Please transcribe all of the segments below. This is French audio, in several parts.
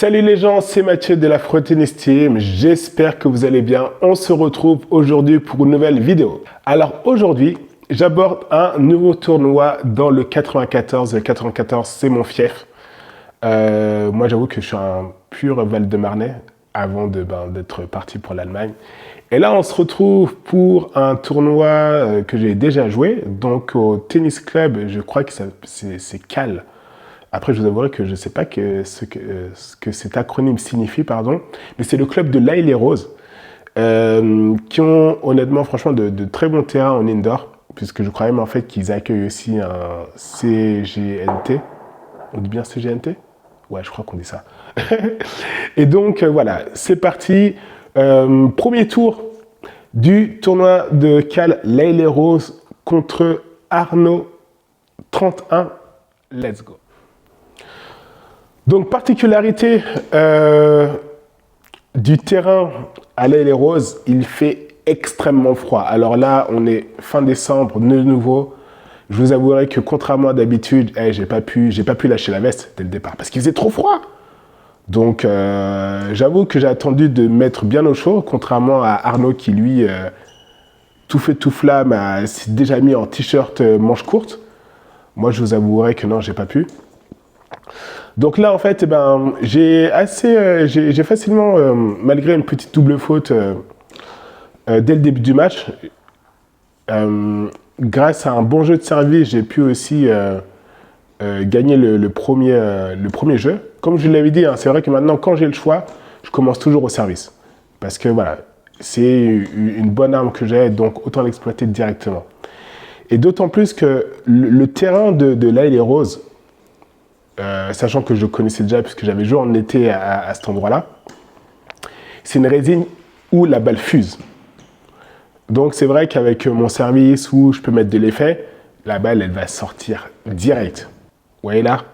Salut les gens, c'est Mathieu de l'Afro Tennis Team, j'espère que vous allez bien. On se retrouve aujourd'hui pour une nouvelle vidéo. Alors aujourd'hui, j'aborde un nouveau tournoi dans le 94. Le 94, c'est mon fief. Moi, j'avoue que je suis un pur Val-de-Marnais avant d'être parti pour l'Allemagne. Et là, on se retrouve pour un tournoi que j'ai déjà joué, donc au tennis club, je crois que c'est Cal. Après, je vous avouerai que je ne sais pas ce que cet acronyme signifie, pardon, mais c'est le club de l'Haye-les-Roses, qui ont honnêtement, franchement, de très bons terrains en indoor, puisque je crois même en fait qu'ils accueillent aussi un CGNT. On dit bien CGNT? Ouais, je crois qu'on dit ça. Et donc, voilà, c'est parti. Premier tour du tournoi de Cal l'Haye-les-Roses contre Arnaud 31. Let's go. Donc, particularité du terrain à l'Haye-les-Roses, il fait extrêmement froid. Alors là, on est fin décembre, de nouveau. Je vous avouerai que contrairement à d'habitude, j'ai pas pu lâcher la veste dès le départ parce qu'il faisait trop froid. Donc, j'avoue que j'ai attendu de mettre bien au chaud, contrairement à Arnaud qui, lui, tout fait tout flamme, s'est déjà mis en t-shirt manche courte. Moi, je vous avouerai que non, j'ai pas pu. Donc là, en fait, j'ai facilement, malgré une petite double faute dès le début du match, grâce à un bon jeu de service, j'ai pu aussi gagner le premier jeu. Comme je l'avais dit, hein, c'est vrai que maintenant, quand j'ai le choix, je commence toujours au service. Parce que voilà, c'est une bonne arme que j'ai, donc autant l'exploiter directement. Et d'autant plus que le terrain de l'Haye-les-Roses, sachant que je connaissais déjà puisque j'avais joué en été à cet endroit-là, c'est une résine où la balle fuse. Donc c'est vrai qu'avec mon service où je peux mettre de l'effet, la balle elle va sortir direct. Vous voyez là,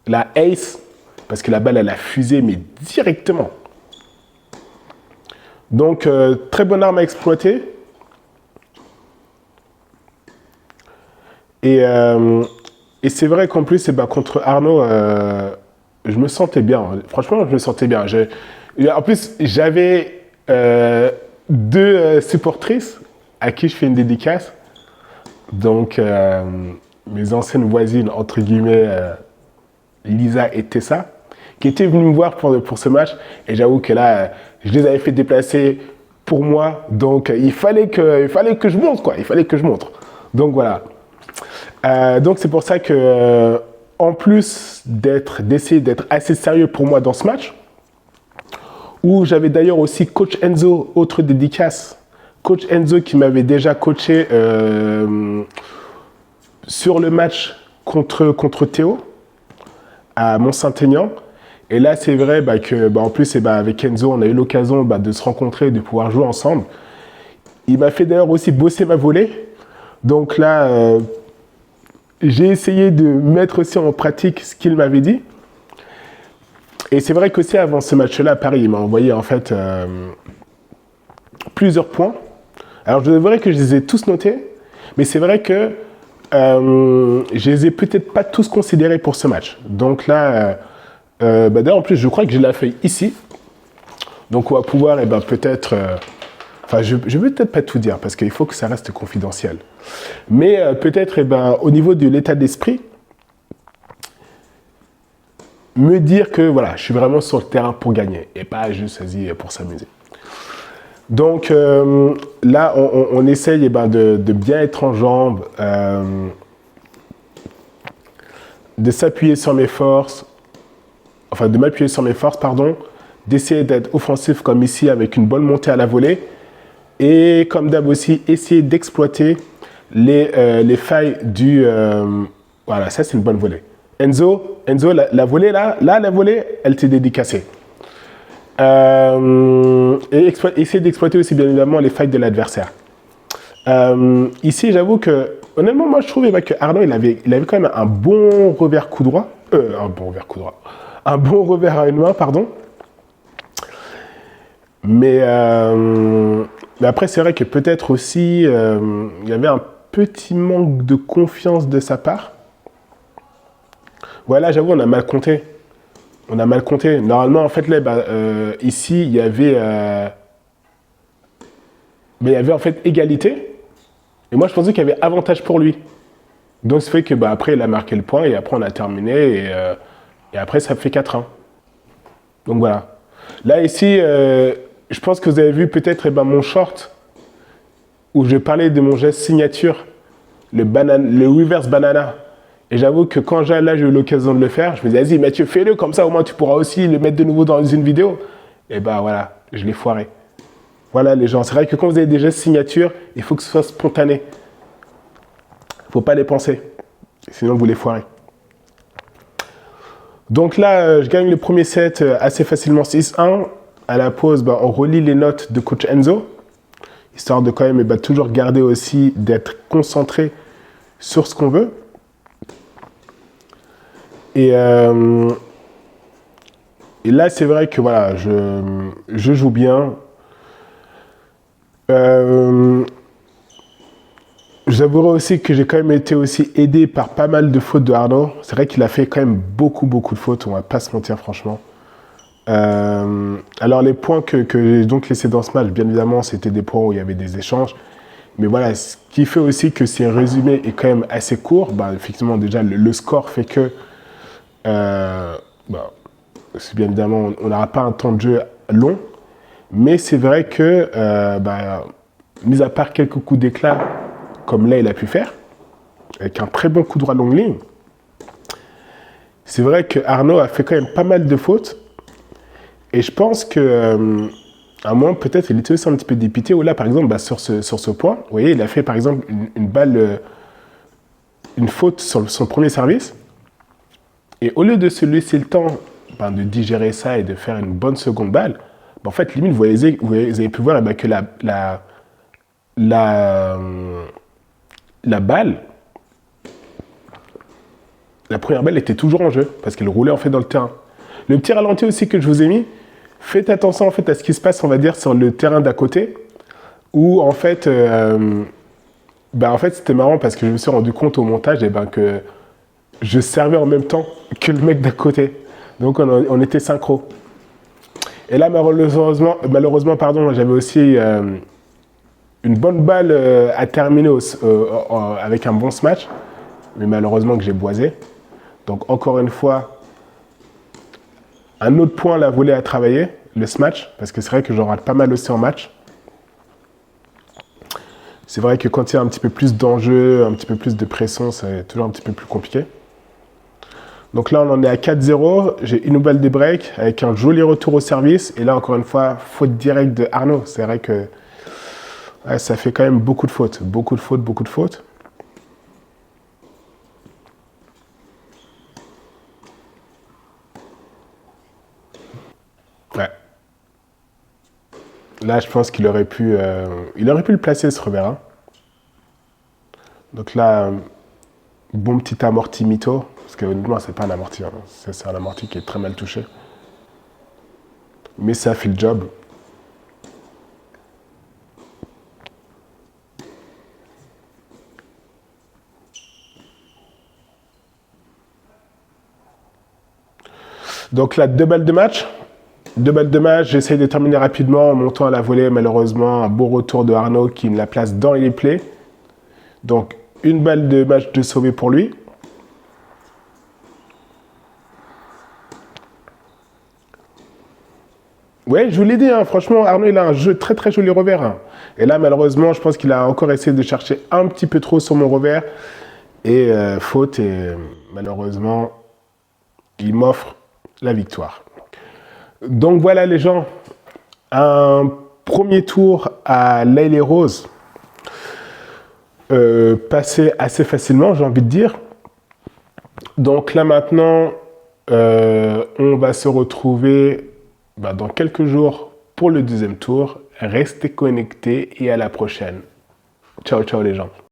la ace, parce que la balle elle a fusé mais directement. Donc très bonne arme à exploiter. Et c'est vrai qu'en plus, contre Arnaud, je me sentais bien. Franchement, je me sentais bien. En plus, j'avais deux supportrices à qui je fais une dédicace. Donc, mes anciennes voisines, entre guillemets, Lisa et Tessa, qui étaient venues me voir pour ce match. Et j'avoue que là, je les avais fait déplacer pour moi. Donc, il fallait que je montre, quoi. Il fallait que je montre. Donc, voilà. Donc c'est pour ça que, en plus d'essayer d'être assez sérieux pour moi dans ce match, où j'avais d'ailleurs aussi coach Enzo, autre dédicace, coach Enzo qui m'avait déjà coaché sur le match contre Théo à Mont-Saint-Aignan. Et là c'est vrai en plus avec Enzo on a eu l'occasion de se rencontrer et de pouvoir jouer ensemble. Il m'a fait d'ailleurs aussi bosser ma volée. Donc là j'ai essayé de mettre aussi en pratique ce qu'il m'avait dit. Et c'est vrai qu'aussi avant ce match-là, pareil, il m'a envoyé en fait plusieurs points. Alors je devrais que je les ai tous notés, mais c'est vrai que je les ai peut-être pas tous considérés pour ce match. Donc là, d'ailleurs en plus je crois que je l'ai fait ici. Donc on va pouvoir peut-être... Enfin, je ne vais peut-être pas tout dire parce qu'il faut que ça reste confidentiel. Mais peut-être, au niveau de l'état d'esprit, me dire que voilà, je suis vraiment sur le terrain pour gagner et pas juste pour s'amuser. Donc là, on essaye de bien être en jambes, de s'appuyer sur mes forces, enfin de m'appuyer sur mes forces, pardon, d'essayer d'être offensif comme ici avec une bonne montée à la volée. Et comme d'hab aussi, essayer d'exploiter les failles du... voilà, ça c'est une bonne volée. Enzo, la volée là, la volée, elle t'est dédicacée. Et essayer d'exploiter aussi bien évidemment les failles de l'adversaire. Ici, j'avoue que, honnêtement, moi je trouvais que Arnaud, il avait quand même un bon revers coup droit. Un bon revers à une main, pardon. Mais après, c'est vrai que peut-être aussi, il y avait un petit manque de confiance de sa part. Voilà, j'avoue, on a mal compté. On a mal compté. Normalement, en fait, là, ici, il y avait en fait égalité. Et moi, je pensais qu'il y avait avantage pour lui. Donc, ça fait que après, il a marqué le point et après, on a terminé. Et après, ça fait 4-1. Donc, voilà. Là, ici, je pense que vous avez vu peut-être mon short où je parlais de mon geste signature, le reverse banana. Et j'avoue que quand j'ai eu l'occasion de le faire, je me disais, vas-y Mathieu, fais-le, comme ça au moins tu pourras aussi le mettre de nouveau dans une vidéo. Et voilà, je l'ai foiré. Voilà les gens, c'est vrai que quand vous avez des gestes signature, il faut que ce soit spontané. Il ne faut pas les penser, sinon vous les foirez. Donc là, je gagne le premier set assez facilement 6-1. À la pause, on relit les notes de coach Enzo, histoire de quand même toujours garder aussi, d'être concentré sur ce qu'on veut. Et là, c'est vrai que voilà, je joue bien. J'avouerai aussi que j'ai quand même été aussi aidé par pas mal de fautes de Arnaud. C'est vrai qu'il a fait quand même beaucoup de fautes, on va pas se mentir franchement. Alors les points que j'ai donc laissés dans ce match, bien évidemment, c'était des points où il y avait des échanges. Mais voilà, ce qui fait aussi que ce résumé est quand même assez court. Effectivement, déjà, le score fait que bien évidemment, on n'aura pas un temps de jeu long, mais c'est vrai que, mis à part quelques coups d'éclat, comme là il a pu faire, avec un très bon coup droit longue ligne, c'est vrai que Arnaud a fait quand même pas mal de fautes, et je pense que, à un moment, peut-être, il était aussi un petit peu dépité, ou là, par exemple, sur ce point, vous voyez, il a fait, par exemple, une balle, une faute sur son premier service, et au lieu de se laisser le temps de digérer ça et de faire une bonne seconde balle, en fait, limite, vous avez pu voir que la balle, la première balle était toujours en jeu, parce qu'elle roulait en fait dans le terrain. Le petit ralenti aussi que je vous ai mis, faites attention en fait à ce qui se passe, on va dire, sur le terrain d'à côté, où en fait, c'était marrant parce que je me suis rendu compte au montage que je servais en même temps que le mec d'à côté. Donc on était synchro. Et là, malheureusement j'avais aussi une bonne balle à terminer avec un bon smash, mais malheureusement que j'ai boisé. Donc encore une fois, un autre point la volée à travailler, le smash, parce que c'est vrai que j'en rate pas mal aussi en match. C'est vrai que quand il y a un petit peu plus d'enjeu, un petit peu plus de pression, c'est toujours un petit peu plus compliqué. Donc là, on en est à 4-0. J'ai une balle de break avec un joli retour au service. Et là, encore une fois, faute directe de Arnaud. C'est vrai que ça fait quand même beaucoup de fautes. Beaucoup de fautes. Ouais. Là, je pense qu'il aurait pu le placer, ce revers. Hein. Donc là, bon petit amorti mytho. Parce que honnêtement, c'est pas un amorti. Hein. C'est un amorti qui est très mal touché. Mais ça fait le job. Donc là, 2 balles de match. 2 balles de match, j'essaye de terminer rapidement en montant à la volée. Malheureusement, un beau retour de Arnaud qui me la place dans les plays. Donc, une balle de match de sauvé pour lui. Ouais, je vous l'ai dit, hein, franchement, Arnaud, il a un jeu très joli revers. Hein. Et là, malheureusement, je pense qu'il a encore essayé de chercher un petit peu trop sur mon revers. Et faute, et malheureusement, il m'offre la victoire. Donc voilà les gens, un premier tour à l'Aile Rose, passé assez facilement, j'ai envie de dire. Donc là maintenant, on va se retrouver dans quelques jours pour le deuxième tour. Restez connectés et à la prochaine. Ciao les gens.